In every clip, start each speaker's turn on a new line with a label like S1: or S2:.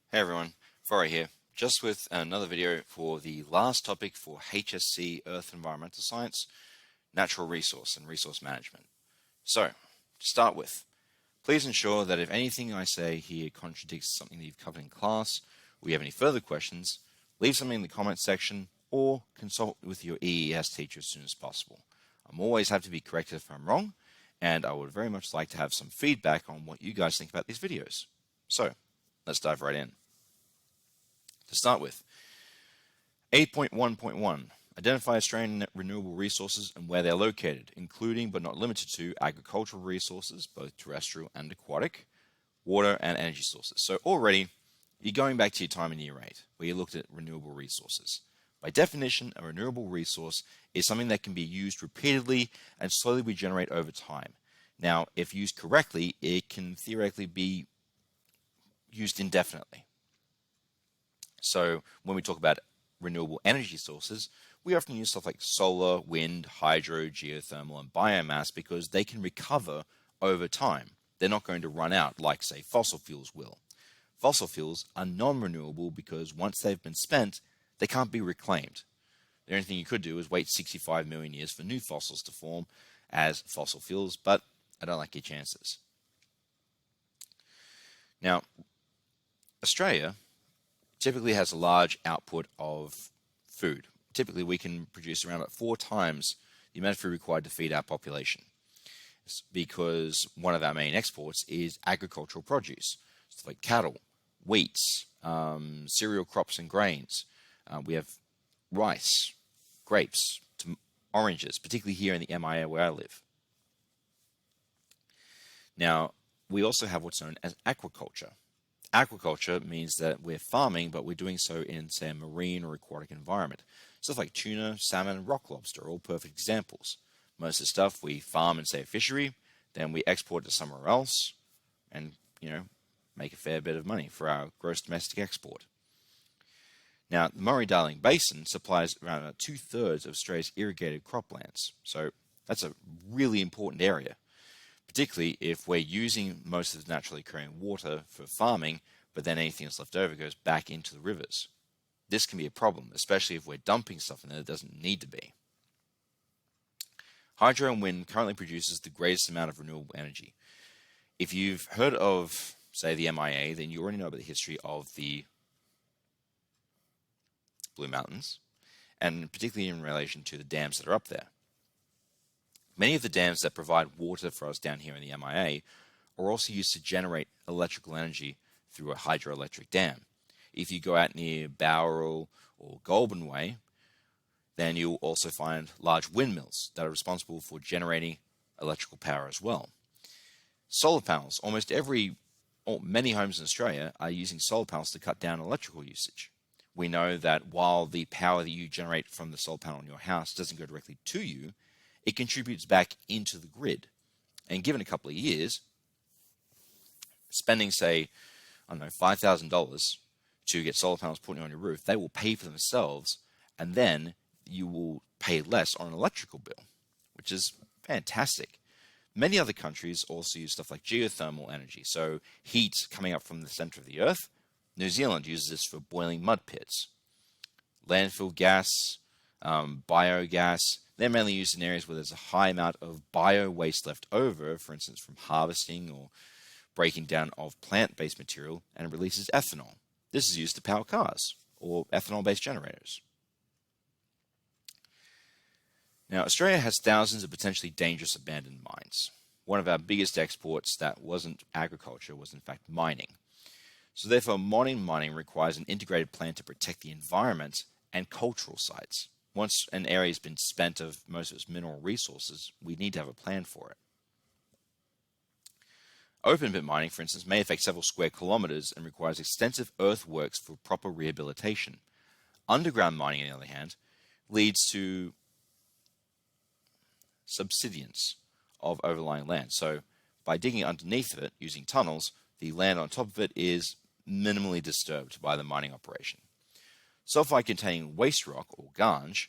S1: Hey everyone, Farah here, just with another video for the last topic for HSC Earth Environmental Science, Natural Resource and Resource Management. So, to start with, please ensure that if anything I say here contradicts something that you've covered in class, or you have any further questions, leave something in the comments section or consult with your EES teacher as soon as possible. I'm always happy to be corrected if I'm wrong, and I would very much like to have some feedback on what you guys think about these videos. So, let's dive right in. To start with, 8.1.1, identify Australian renewable resources and where they're located, including but not limited to agricultural resources, both terrestrial and aquatic, water and energy sources. So already, you're going back to your time in year 8, where you looked at renewable resources. By definition, a renewable resource is something that can be used repeatedly and slowly regenerate over time. Now, if used correctly, it can theoretically be used indefinitely. So when we talk about renewable energy sources, we often use stuff like solar, wind, hydro, geothermal, and biomass because they can recover over time. They're not going to run out like, say, fossil fuels will. Fossil fuels are non-renewable because once they've been spent, they can't be reclaimed. The only thing you could do is wait 65 million years for new fossils to form as fossil fuels, but I don't like your chances. Now, Australia typically has a large output of food. Typically, we can produce around about 4 times the amount of food required to feed our population. It's because one of our main exports is agricultural produce, stuff like cattle, wheat, cereal crops and grains. We have rice, grapes, oranges, particularly here in the MIA where I live. Now, we also have what's known as aquaculture. Aquaculture means that we're farming, but we're doing so in, say, a marine or aquatic environment. Stuff like tuna, salmon, and rock lobster are all perfect examples. Most of the stuff we farm in, say, a fishery, then we export it to somewhere else and, make a fair bit of money for our gross domestic export. Now, the Murray-Darling Basin supplies around 2/3 of Australia's irrigated croplands, so that's a really important area, particularly if we're using most of the naturally occurring water for farming, but then anything that's left over goes back into the rivers. This can be a problem, especially if we're dumping stuff in there that doesn't need to be. Hydro and wind currently produces the greatest amount of renewable energy. If you've heard of, say, the MIA, then you already know about the history of the Blue Mountains, and particularly in relation to the dams that are up there. Many of the dams that provide water for us down here in the MIA are also used to generate electrical energy through a hydroelectric dam. If you go out near Bowral or Goulburn Way, then you'll also find large windmills that are responsible for generating electrical power as well. Solar panels. Many homes in Australia are using solar panels to cut down electrical usage. We know that while the power that you generate from the solar panel in your house doesn't go directly to you, it contributes back into the grid. And given a couple of years, spending, say, $5,000 to get solar panels put on your roof, they will pay for themselves, and then you will pay less on an electrical bill, which is fantastic. Many other countries also use stuff like geothermal energy, so heat coming up from the center of the earth. New Zealand uses this for boiling mud pits. Landfill gas, biogas, they're mainly used in areas where there's a high amount of bio waste left over, for instance, from harvesting or breaking down of plant-based material, and it releases ethanol. This is used to power cars or ethanol-based generators. Now, Australia has thousands of potentially dangerous abandoned mines. One of our biggest exports that wasn't agriculture was, in fact, mining. So therefore, modern mining requires an integrated plan to protect the environment and cultural sites. Once an area has been spent of most of its mineral resources, we need to have a plan for it. Open pit mining, for instance, may affect several square kilometers and requires extensive earthworks for proper rehabilitation. Underground mining, on the other hand, leads to subsidence of overlying land. So by digging underneath it using tunnels, the land on top of it is minimally disturbed by the mining operation. Sulfide-containing waste rock, or ganj,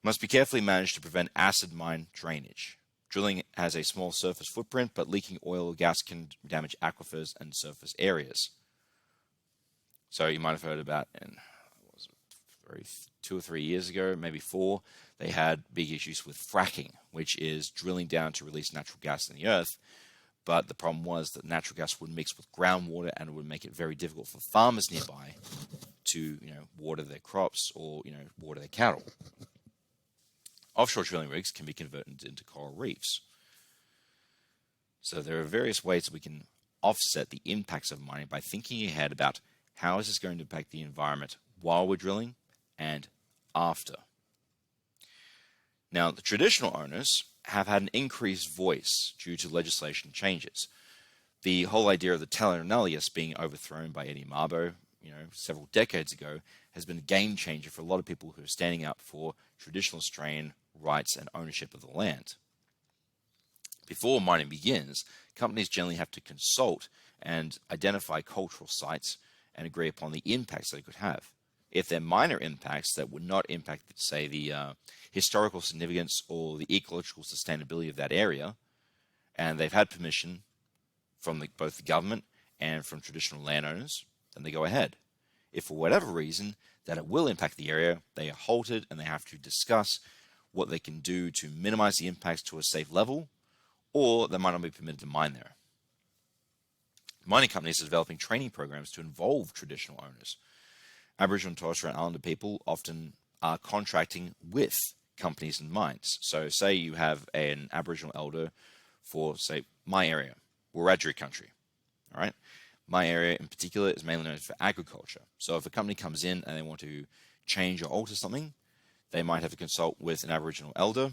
S1: must be carefully managed to prevent acid mine drainage. Drilling has a small surface footprint, but leaking oil or gas can damage aquifers and surface areas. So you might have heard about, and 2 or 3 years ago, maybe 4, they had big issues with fracking, which is drilling down to release natural gas in the earth. But the problem was that natural gas would mix with groundwater and it would make it very difficult for farmers nearby to, water their crops or, water their cattle. Offshore drilling rigs can be converted into coral reefs. So there are various ways that we can offset the impacts of mining by thinking ahead about how is this going to impact the environment while we're drilling and after. Now, the traditional owners have had an increased voice due to legislation changes. The whole idea of the Talonellius being overthrown by Eddie Mabo, several decades ago, has been a game changer for a lot of people who are standing up for traditional Australian rights and ownership of the land. Before mining begins, companies generally have to consult and identify cultural sites and agree upon the impacts they could have. If they're minor impacts that would not impact, say, the historical significance or the ecological sustainability of that area, and they've had permission from both the government and from traditional landowners, then they go ahead. If for whatever reason that it will impact the area, they are halted and they have to discuss what they can do to minimize the impacts to a safe level, or they might not be permitted to mine there. Mining companies are developing training programs to involve traditional owners. Aboriginal and Torres Strait Islander people often are contracting with companies and mines. So say you have an Aboriginal elder for, say, my area, Wiradjuri country. All right. My area in particular is mainly known for agriculture. So if a company comes in and they want to change or alter something, they might have to consult with an Aboriginal elder.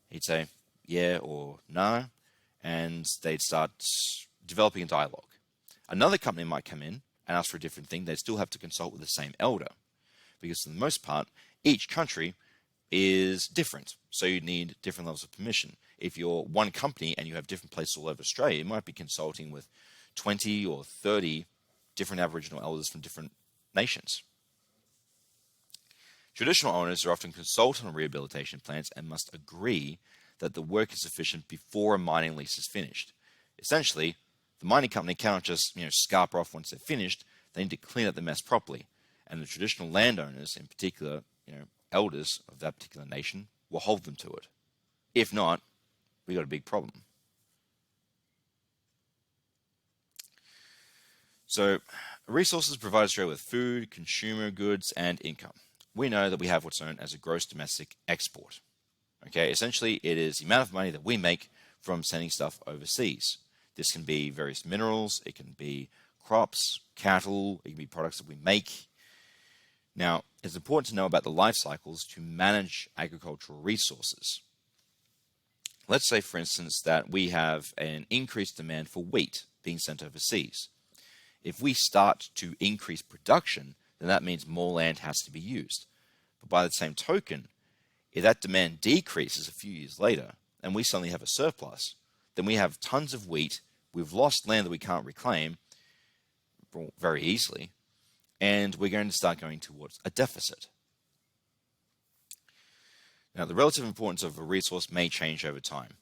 S1: He'd say, yeah or no, and they'd start developing a dialogue. Another company might come in and ask for a different thing. They'd still have to consult with the same elder, because for the most part, each country is different. So you need different levels of permission. If you're one company and you have different places all over Australia, you might be consulting with 20 or 30 different Aboriginal elders from different nations. Traditional owners are often consulted on rehabilitation plans and must agree that the work is sufficient before a mining lease is finished. Essentially, the mining company cannot just scarper off once they're finished. They need to clean up the mess properly. And the traditional landowners, in particular, elders of that particular nation, will hold them to it. If not, we got a big problem. So, resources provide Australia with food, consumer goods, and income. We know that we have what's known as a gross domestic export. Okay, essentially, it is the amount of money that we make from sending stuff overseas. This can be various minerals, it can be crops, cattle, it can be products that we make. Now, it's important to know about the life cycles to manage agricultural resources. Let's say, for instance, that we have an increased demand for wheat being sent overseas. If we start to increase production, then that means more land has to be used. But by the same token, if that demand decreases a few years later and we suddenly have a surplus, then we have tons of wheat, we've lost land that we can't reclaim very easily, and we're going to start going towards a deficit. Now, the relative importance of a resource may change over time.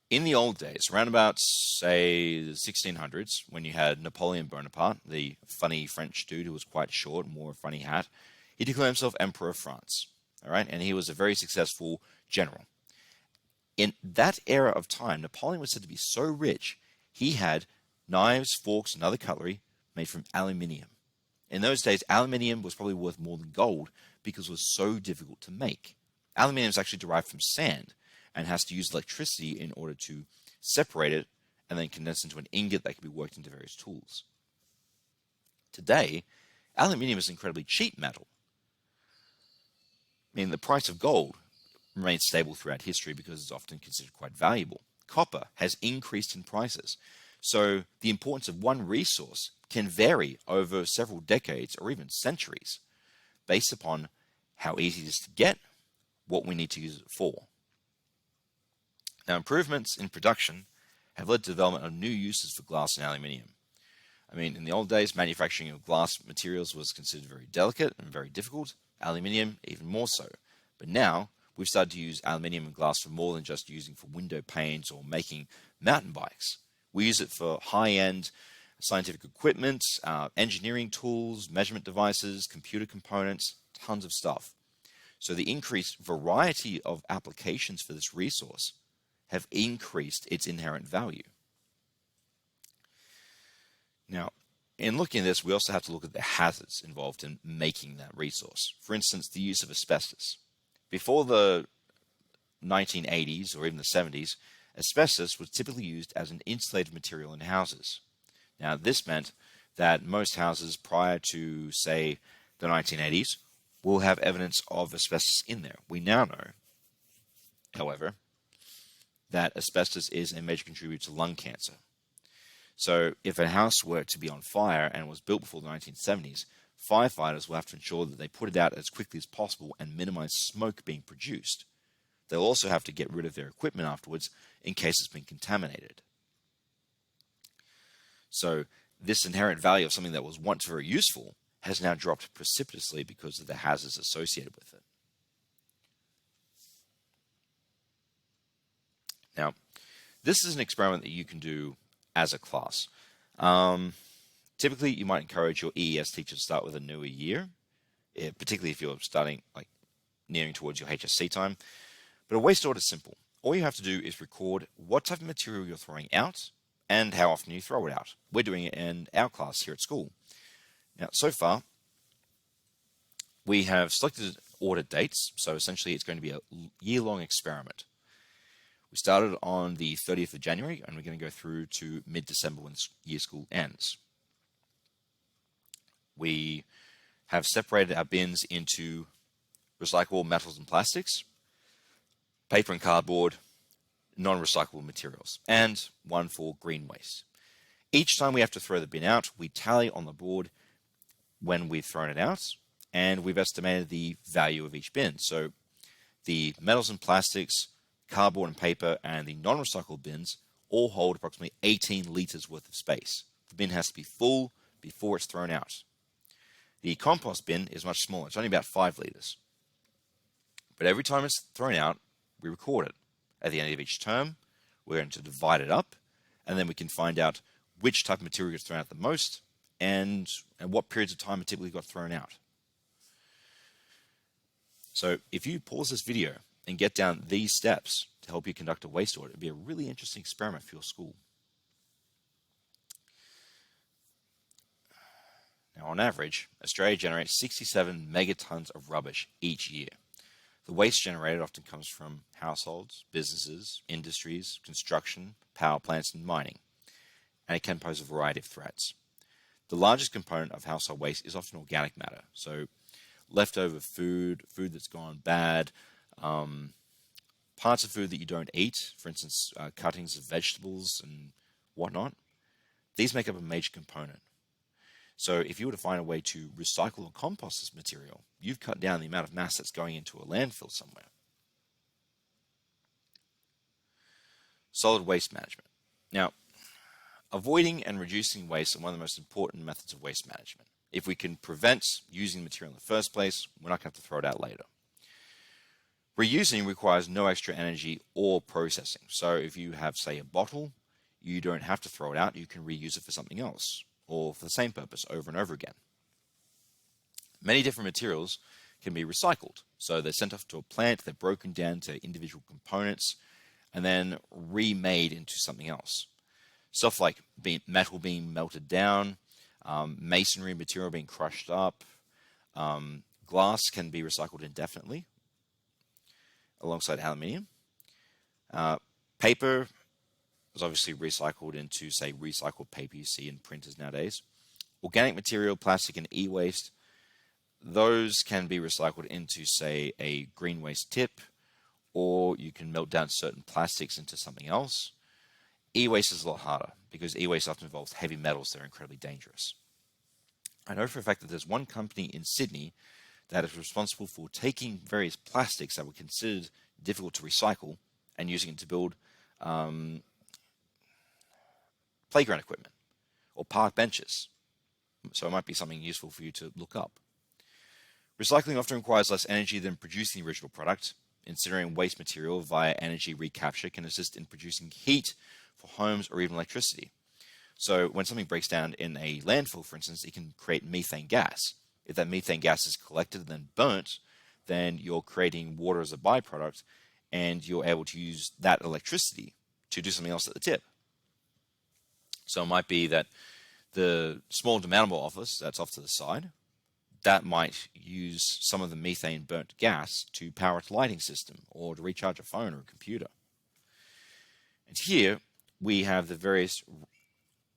S1: In the old days, around about, say, the 1600s, when you had Napoleon Bonaparte, the funny French dude who was quite short and wore a funny hat, he declared himself Emperor of France, all right? And he was a very successful general. In that era of time, Napoleon was said to be so rich, he had knives, forks, and other cutlery made from aluminium. In those days, aluminium was probably worth more than gold because it was so difficult to make. Aluminium is actually derived from sand and has to use electricity in order to separate it and then condense into an ingot that can be worked into various tools. Today, aluminium is an incredibly cheap metal. I mean, the price of gold remains stable throughout history because it's often considered quite valuable. Copper has increased in prices. So the importance of one resource can vary over several decades or even centuries based upon how easy it is to get, what we need to use it for. Now, improvements in production have led to the development of new uses for glass and aluminium. I mean, in the old days, manufacturing of glass materials was considered very delicate and very difficult. Aluminium, even more so. But now, we've started to use aluminium and glass for more than just using for window panes or making mountain bikes. We use it for high-end scientific equipment, engineering tools, measurement devices, computer components, tons of stuff. So the increased variety of applications for this resource have increased its inherent value. Now, in looking at this, we also have to look at the hazards involved in making that resource. For instance, the use of asbestos. Before the 1980s or even the 70s, asbestos was typically used as an insulated material in houses. Now, this meant that most houses prior to, say, the 1980s will have evidence of asbestos in there. We now know, however, that asbestos is a major contributor to lung cancer. So if a house were to be on fire and was built before the 1970s, firefighters will have to ensure that they put it out as quickly as possible and minimize smoke being produced. They'll also have to get rid of their equipment afterwards in case it's been contaminated. So this inherent value of something that was once very useful has now dropped precipitously because of the hazards associated with it. Now, this is an experiment that you can do as a class. Typically, you might encourage your EES teacher to start with a newer year, particularly if you're starting nearing towards your HSC time. But a waste audit is simple. All you have to do is record what type of material you're throwing out and how often you throw it out. We're doing it in our class here at school. Now, so far, we have selected audit dates, so essentially it's going to be a year-long experiment. We started on the 30th of January, and we're going to go through to mid-December when year school ends. We have separated our bins into recyclable metals and plastics, paper and cardboard, non-recyclable materials, and one for green waste. Each time we have to throw the bin out, we tally on the board when we've thrown it out, and we've estimated the value of each bin. So the metals and plastics, cardboard and paper, and the non-recyclable bins all hold approximately 18 liters worth of space. The bin has to be full before it's thrown out. The compost bin is much smaller. It's only about 5 liters. But every time it's thrown out, we record it. At the end of each term, we're going to divide it up, and then we can find out which type of material gets thrown out the most and what periods of time it typically got thrown out. So if you pause this video and get down these steps to help you conduct a waste audit, it'd be a really interesting experiment for your school. Now, on average, Australia generates 67 megatons of rubbish each year. The waste generated often comes from households, businesses, industries, construction, power plants, and mining, and it can pose a variety of threats. The largest component of household waste is often organic matter, so leftover food that's gone bad, parts of food that you don't eat, for instance, cuttings of vegetables and whatnot. These make up a major component. So if you were to find a way to recycle or compost this material, you've cut down the amount of mass that's going into a landfill somewhere. Solid waste management. Now, avoiding and reducing waste are one of the most important methods of waste management. If we can prevent using the material in the first place, we're not going to have to throw it out later. Reusing requires no extra energy or processing. So if you have, say, a bottle, you don't have to throw it out. You can reuse it for something else, or for the same purpose over and over again. Many different materials can be recycled. So they're sent off to a plant, they're broken down to individual components, and then remade into something else. Stuff like metal being melted down, masonry material being crushed up, glass can be recycled indefinitely, alongside aluminium. Paper is obviously recycled into, say, recycled paper you see in printers nowadays. Organic material, plastic, and e-waste, those can be recycled into, say, a green waste tip, or you can melt down certain plastics into something else. E-waste is a lot harder because e-waste often involves heavy metals that are incredibly dangerous. I know for a fact that there's one company in Sydney that is responsible for taking various plastics that were considered difficult to recycle and using it to build playground equipment or park benches. So it might be something useful for you to look up. Recycling often requires less energy than producing the original product. Incinerating waste material via energy recapture can assist in producing heat for homes or even electricity. So when something breaks down in a landfill, for instance, it can create methane gas. If that methane gas is collected and then burnt, then you're creating water as a byproduct, and you're able to use that electricity to do something else at the tip. So it might be that the small demountable office that's off to the side, that might use some of the methane burnt gas to power its lighting system or to recharge a phone or a computer. And here we have the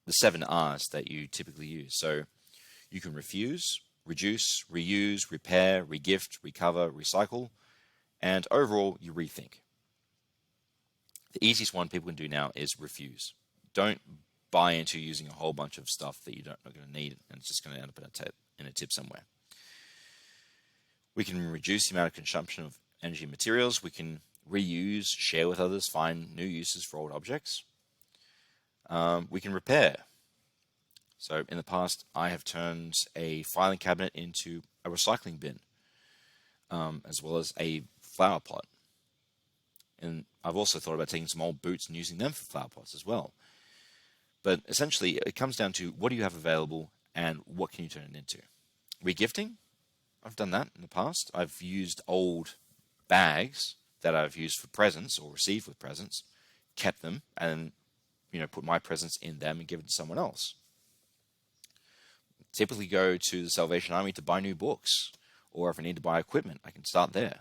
S1: 7 R's that you typically use. So you can refuse, reduce, reuse, repair, regift, recover, recycle, and overall you rethink. The easiest one people can do now is refuse. Don't buy into using a whole bunch of stuff that you're not going to need, and it's just going to end up in a tip somewhere. We can reduce the amount of consumption of energy and materials. We can reuse, share with others, find new uses for old objects. We can repair. So in the past, I have turned a filing cabinet into a recycling bin, as well as a flower pot. And I've also thought about taking some old boots and using them for flower pots as well. But essentially, it comes down to what do you have available and what can you turn it into. Regifting, I've done that in the past. I've used old bags that I've used for presents or received with presents, kept them, and put my presents in them and give it to someone else. Typically go to the Salvation Army to buy new books, or if I need to buy equipment, I can start there.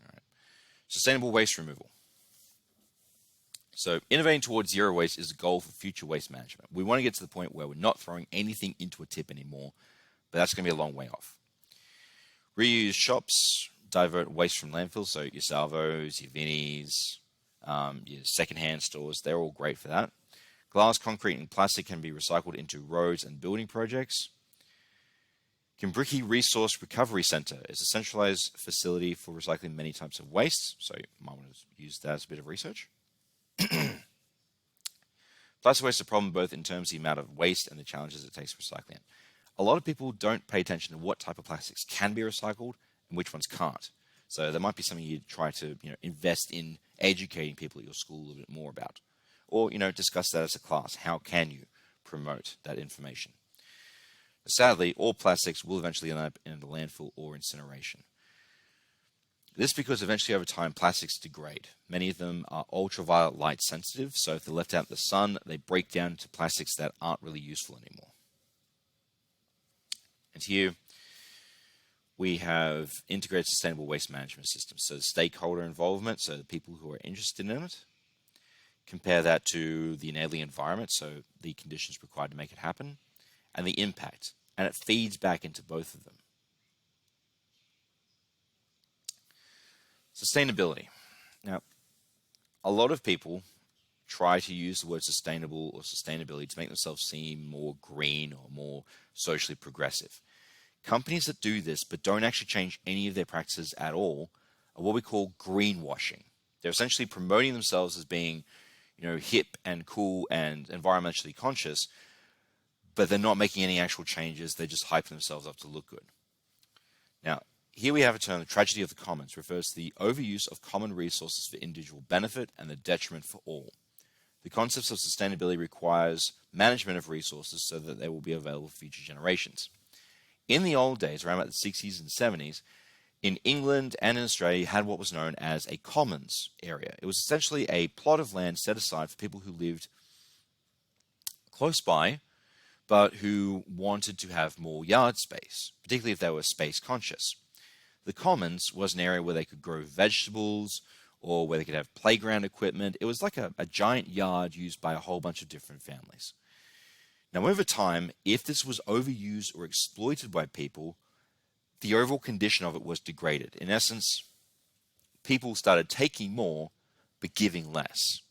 S1: All right. Sustainable waste removal. So innovating towards zero waste is the goal for future waste management. We want to get to the point where we're not throwing anything into a tip anymore, but that's going to be a long way off. Reuse shops divert waste from landfills, so your Salvos, your Vinnies, your secondhand stores, they're all great for that. Glass, concrete, and plastic can be recycled into roads and building projects. Kimbriki Resource Recovery Center is a centralized facility for recycling many types of waste, so you might want to use that as a bit of research. Plastic waste is a problem both in terms of the amount of waste and the challenges it takes for recycling it. A lot of people don't pay attention to what type of plastics can be recycled and which ones can't. So there might be something you try to invest in educating people at your school a little bit more about. Or discuss that as a class. How can you promote that information? Sadly, all plastics will eventually end up in the landfill or incineration. This is because eventually over time plastics degrade. Many of them are ultraviolet light sensitive, so if they're left out in the sun, they break down into plastics that aren't really useful anymore. And here we have integrated sustainable waste management systems. So stakeholder involvement, so the people who are interested in it. Compare that to the enabling environment, so the conditions required to make it happen, and the impact. And it feeds back into both of them. Sustainability. Now, a lot of people try to use the word sustainable or sustainability to make themselves seem more green or more socially progressive. Companies that do this but don't actually change any of their practices at all are what we call greenwashing. They're essentially promoting themselves as being, hip and cool and environmentally conscious, but they're not making any actual changes. They just hype themselves up to look good. Now, here we have a term, the tragedy of the commons, refers to the overuse of common resources for individual benefit and the detriment for all. The concepts of sustainability requires management of resources so that they will be available for future generations. In the old days, around about the 60s and 70s, in England and in Australia, you had what was known as a commons area. It was essentially a plot of land set aside for people who lived close by, but who wanted to have more yard space, particularly if they were space conscious. The commons was an area where they could grow vegetables or where they could have playground equipment. It was like a giant yard used by a whole bunch of different families. Now, over time, if this was overused or exploited by people, the overall condition of it was degraded. In essence, people started taking more but giving less.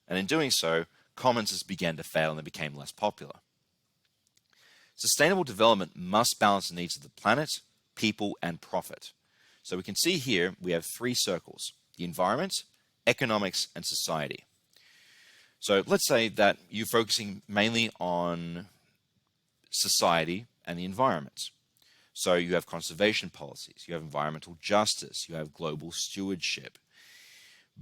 S1: And in doing so, commons began to fail and they became less popular. Sustainable development must balance the needs of the planet, people, and profit. So we can see here we have 3 circles: the environment, economics, and society. So let's say that you're focusing mainly on society and the environment. So you have conservation policies, you have environmental justice, you have global stewardship.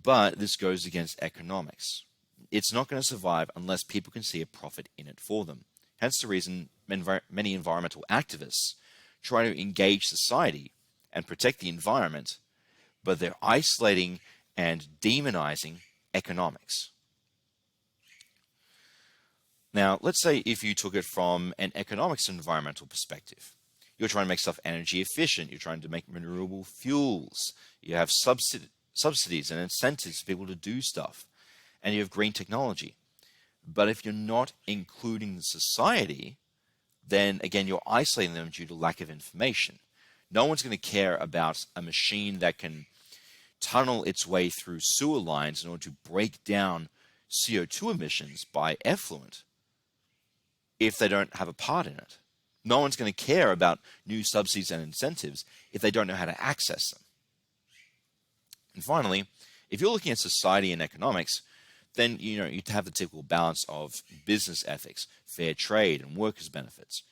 S1: But this goes against economics. It's not going to survive unless people can see a profit in it for them. Hence the reason many environmental activists try to engage society and protect the environment, but they're isolating and demonizing economics. Now, let's say if you took it from an economics and environmental perspective. You're trying to make stuff energy efficient. You're trying to make renewable fuels. You have subsidies and incentives for people to do stuff. And you have green technology. But if you're not including the society, then again, you're isolating them due to lack of information. No one's going to care about a machine that can tunnel its way through sewer lines in order to break down CO2 emissions by effluent if they don't have a part in it. No one's going to care about new subsidies and incentives if they don't know how to access them. And finally, if you're looking at society and economics, then you'd have the typical balance of business ethics, fair trade, and workers' benefits.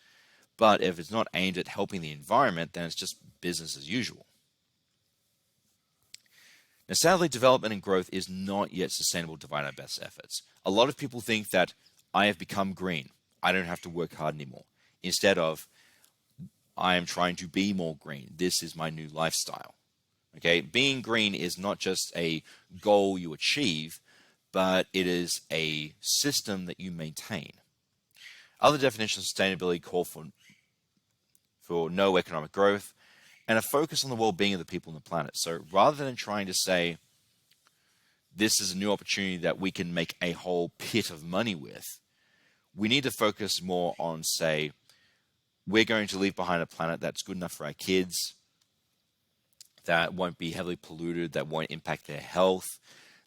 S1: But if it's not aimed at helping the environment, then it's just business as usual. Now, sadly, development and growth is not yet sustainable despite our best efforts. A lot of people think that I have become green. I don't have to work hard anymore. Instead of, I am trying to be more green. This is my new lifestyle. Okay, being green is not just a goal you achieve, but it is a system that you maintain. Other definitions of sustainability call for no economic growth and a focus on the well-being of the people on the planet. So rather than trying to say, this is a new opportunity that we can make a whole pit of money with, we need to focus more on, say, we're going to leave behind a planet that's good enough for our kids, that won't be heavily polluted, that won't impact their health,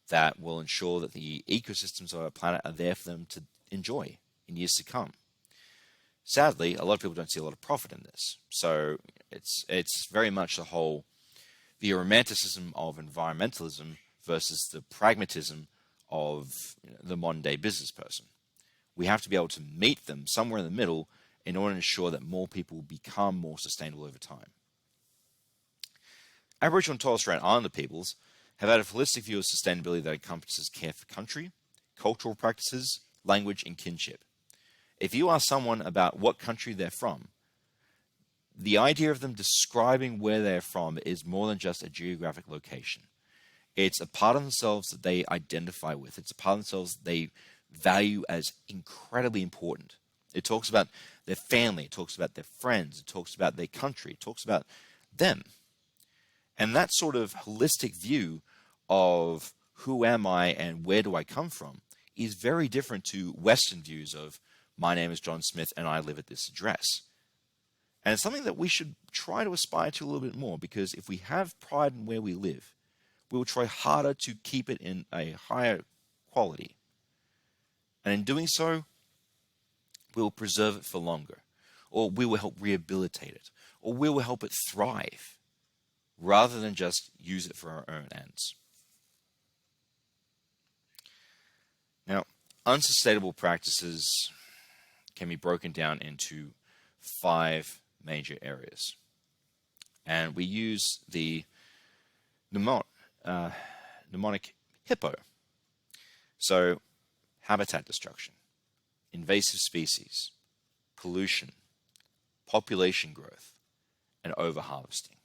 S1: that will ensure that the ecosystems of our planet are there for them to enjoy in years to come. Sadly, a lot of people don't see a lot of profit in this. So it's very much the romanticism of environmentalism versus the pragmatism of the modern day business person. We have to be able to meet them somewhere in the middle in order to ensure that more people become more sustainable over time. Aboriginal and Torres Strait Islander peoples have had a holistic view of sustainability that encompasses care for country, cultural practices, language, and kinship. If you ask someone about what country they're from, the idea of them describing where they're from is more than just a geographic location. It's a part of themselves that they identify with. It's a part of themselves that they value as incredibly important. It talks about their family, it talks about their friends, it talks about their country, it talks about them. And that sort of holistic view of who am I and where do I come from is very different to Western views of my name is John Smith and I live at this address. And it's something that we should try to aspire to a little bit more, because if we have pride in where we live, we will try harder to keep it in a higher quality. And in doing so, we will preserve it for longer, or we will help rehabilitate it, or we will help it thrive, rather than just use it for our own ends. Now, unsustainable practices can be broken down into 5 major areas. And we use the mnemonic HIPPO. So, habitat destruction, invasive species, pollution, population growth, and overharvesting.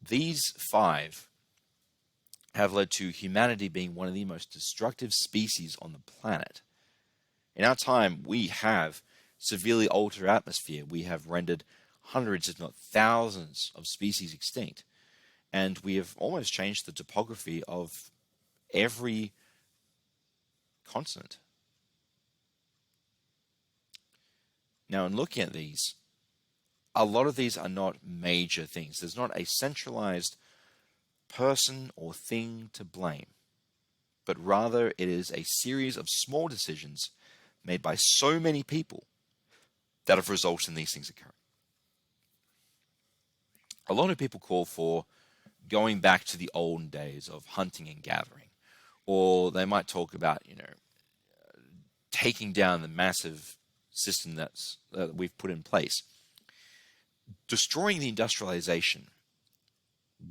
S1: These 5 have led to humanity being one of the most destructive species on the planet. In our time, we have severely altered our atmosphere. We have rendered hundreds, if not thousands, of species extinct. And we have almost changed the topography of every continent. Now, in looking at these, a lot of these are not major things. There's not a centralized person or thing to blame, but rather it is a series of small decisions made by so many people that have resulted in these things occurring. A lot of people call for going back to the olden days of hunting and gathering, or they might talk about, taking down the massive system that we've put in place. Destroying the industrialization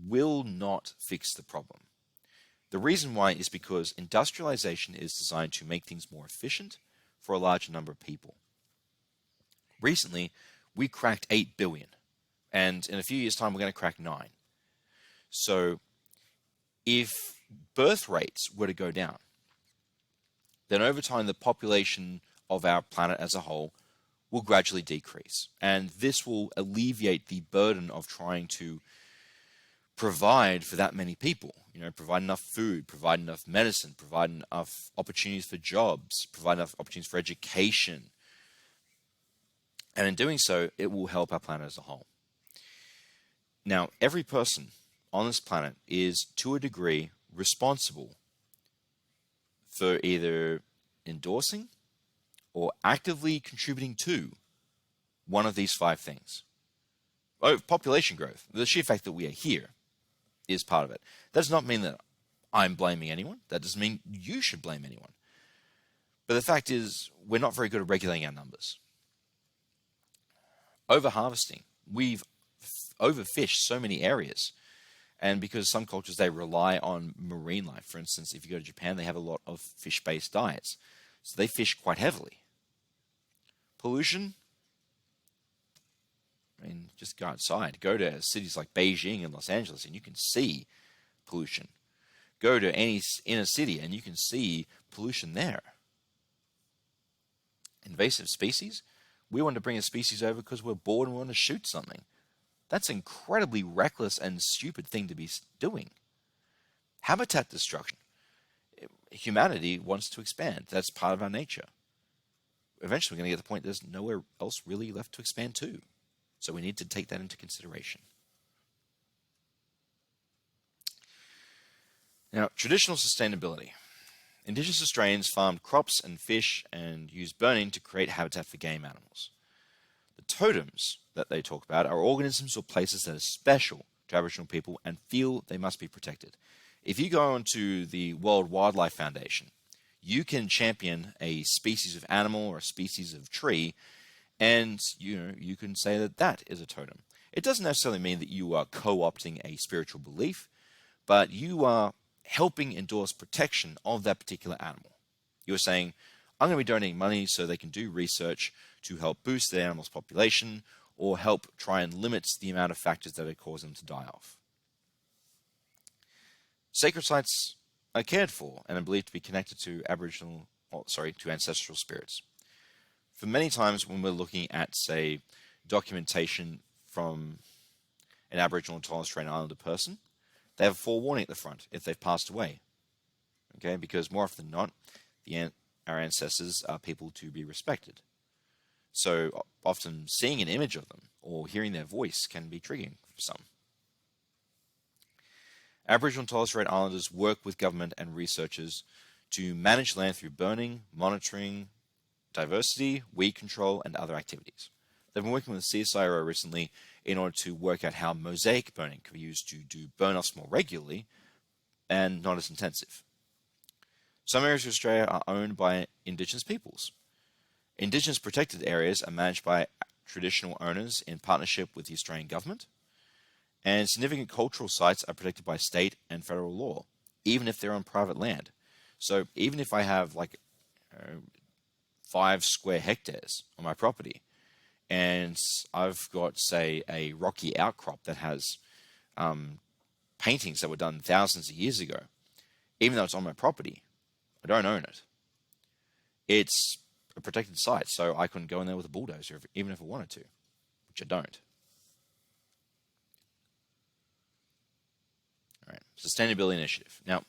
S1: will not fix the problem. The reason why is because industrialization is designed to make things more efficient for a larger number of people. Recently, we cracked 8 billion, and in a few years' time, we're going to crack 9. So if birth rates were to go down, then over time, the population of our planet as a whole will gradually decrease. And this will alleviate the burden of trying to provide for that many people. Provide enough food, provide enough medicine, provide enough opportunities for jobs, provide enough opportunities for education. And in doing so, it will help our planet as a whole. Now, every person on this planet is, to a degree, responsible for either endorsing or actively contributing to one of these 5 things. Population growth, the sheer fact that we are here, is part of it. That does not mean that I'm blaming anyone. That doesn't mean you should blame anyone. But the fact is, we're not very good at regulating our numbers. Overharvesting. We've overfished so many areas. And because some cultures, they rely on marine life. For instance, if you go to Japan, they have a lot of fish-based diets. So they fish quite heavily. Pollution. Just go outside. Go to cities like Beijing and Los Angeles, and you can see pollution. Go to any inner city, and you can see pollution there. Invasive species. We want to bring a species over because we're bored and we want to shoot something. That's an incredibly reckless and stupid thing to be doing. Habitat destruction. Humanity wants to expand. That's part of our nature. Eventually, we're going to get to the point there's nowhere else really left to expand to. So we need to take that into consideration. Now, traditional sustainability. Indigenous Australians farmed crops and fish and used burning to create habitat for game animals. The totems that they talk about are organisms or places that are special to Aboriginal people and feel they must be protected. If you go onto the World Wildlife Foundation, you can champion a species of animal or a species of tree, and you can say that that is a totem. It doesn't necessarily mean that you are co-opting a spiritual belief, but you are helping endorse protection of that particular animal. You're saying, I'm going to be donating money so they can do research to help boost the animal's population or help try and limit the amount of factors that are causing them to die off. Sacred sites are cared for and are believed to be connected to to ancestral spirits. For many times when we're looking at, say, documentation from an Aboriginal and Torres Strait Islander person, they have a forewarning at the front if they've passed away. Okay, because more often than not, our ancestors are people to be respected. So often seeing an image of them or hearing their voice can be triggering for some. Aboriginal and Torres Strait Islanders work with government and researchers to manage land through burning, monitoring, diversity, weed control, and other activities. They've been working with CSIRO recently in order to work out how mosaic burning can be used to do burn-offs more regularly and not as intensive. Some areas of Australia are owned by Indigenous peoples. Indigenous protected areas are managed by traditional owners in partnership with the Australian government, and significant cultural sites are protected by state and federal law, even if they're on private land. So even if I have 5 square hectares on my property, and I've got, say, a rocky outcrop that has paintings that were done thousands of years ago, even though it's on my property, I don't own it. It's a protected site, so I couldn't go in there with a bulldozer, even if I wanted to, which I don't. All right, sustainability initiative. Now,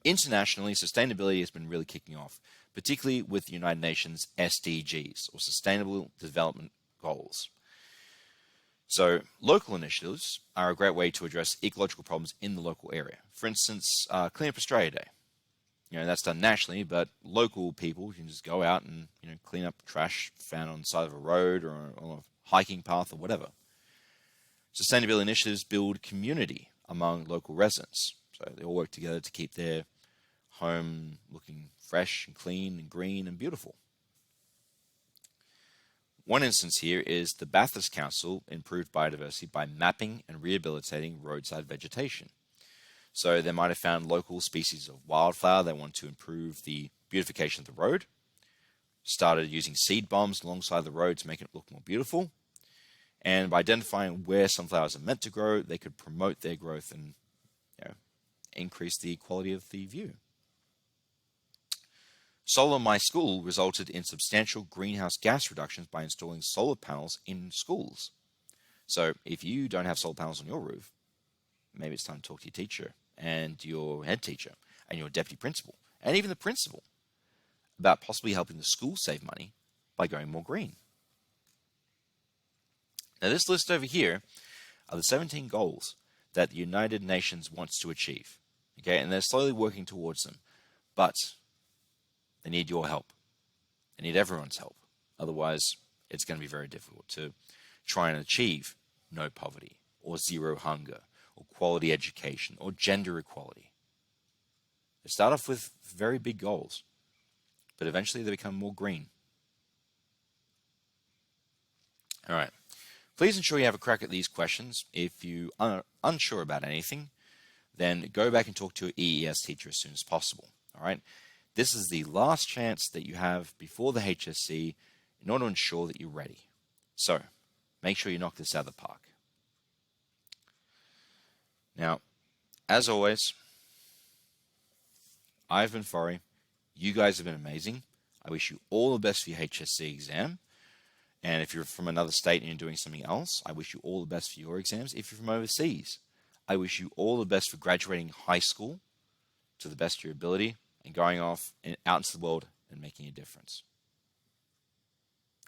S1: internationally, sustainability has been really kicking off, particularly with the United Nations SDGs, or Sustainable Development Goals. So, local initiatives are a great way to address ecological problems in the local area. For instance, Clean Up Australia Day. That's done nationally, but local people can just go out and clean up trash found on the side of a road or on a hiking path or whatever. Sustainability initiatives build community among local residents. So they all work together to keep their home looking fresh and clean and green and beautiful. One instance here is the Bathurst Council improved biodiversity by mapping and rehabilitating roadside vegetation. So they might have found local species of wildflower. They want to improve the beautification of the road. Started using seed bombs alongside the road to make it look more beautiful. And by identifying where sunflowers are meant to grow, they could promote their growth and increase the quality of the view. Solar My School resulted in substantial greenhouse gas reductions by installing solar panels in schools. So if you don't have solar panels on your roof, maybe it's time to talk to your teacher and your head teacher and your deputy principal and even the principal about possibly helping the school save money by going more green. Now, this list over here are the 17 goals that the United Nations wants to achieve. Okay, and they're slowly working towards them, but they need your help. They need everyone's help. Otherwise, it's going to be very difficult to try and achieve no poverty or zero hunger or quality education or gender equality. They start off with very big goals, but eventually they become more green. All right. Please ensure you have a crack at these questions. If you are unsure about anything, then go back and talk to your EES teacher as soon as possible. All right. This is the last chance that you have before the HSC in order to ensure that you're ready. So make sure you knock this out of the park. Now, as always, I've been Forry. You guys have been amazing. I wish you all the best for your HSC exam. And if you're from another state and you're doing something else, I wish you all the best for your exams. If you're from overseas, I wish you all the best for graduating high school to the best of your ability and going off and out into the world and making a difference.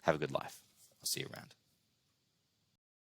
S1: Have a good life. I'll see you around.